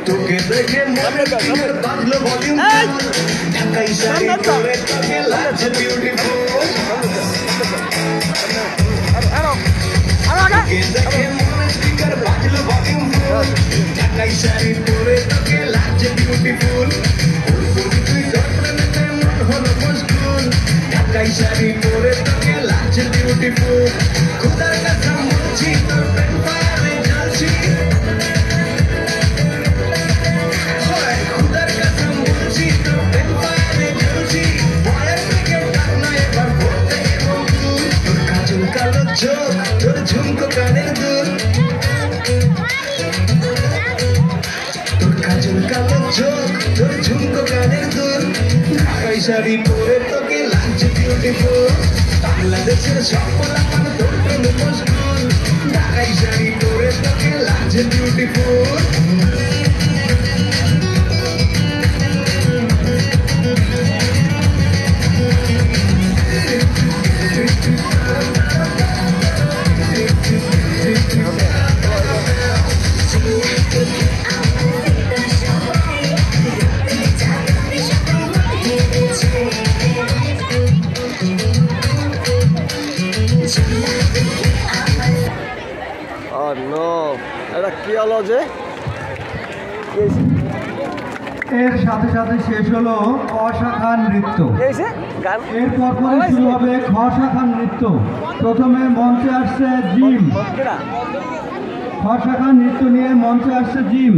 তোকে দেখে মনে বাঁধলো ভলিউম ঢাকাই শাড়ি পরে তোকে লাগছে বিউটিফুল তোকে দেখে মনে স্পিকার বাঁধলো ভলিউম ঢাকাই শাড়ি পরে তোকে লাগছে বিউটিফুল তুই দর্পণেতে মন হলো মশগুল ঢাকাই শাড়ি পরে তোকে লাগছে বিউটিফুল খুদার কাছে বলছি তোর প্রেম ফায়ারে জ্বলছি তোর ঝুমকো কানের দুল তোর কাজল কালো চোখ তোর ঝুমকো কানের দুল ঢাকাই শাড়ি পরে তোকে লাগছে বিউটিফুল বাংলাদেশের সকল আমার তোর প্রেমে মশগুল ঢাকাই শাড়ি পরে তোকে লাগছে বিউটিফুল এর সাথে সাথে শেষ হলো অশাখা নৃত্য। এরপর পরে শুরু হবে খ শাখা নৃত্য। প্রথমে মঞ্চে আসছে জিম। খ শাখা নৃত্য নিয়ে মঞ্চে আসছে জিম।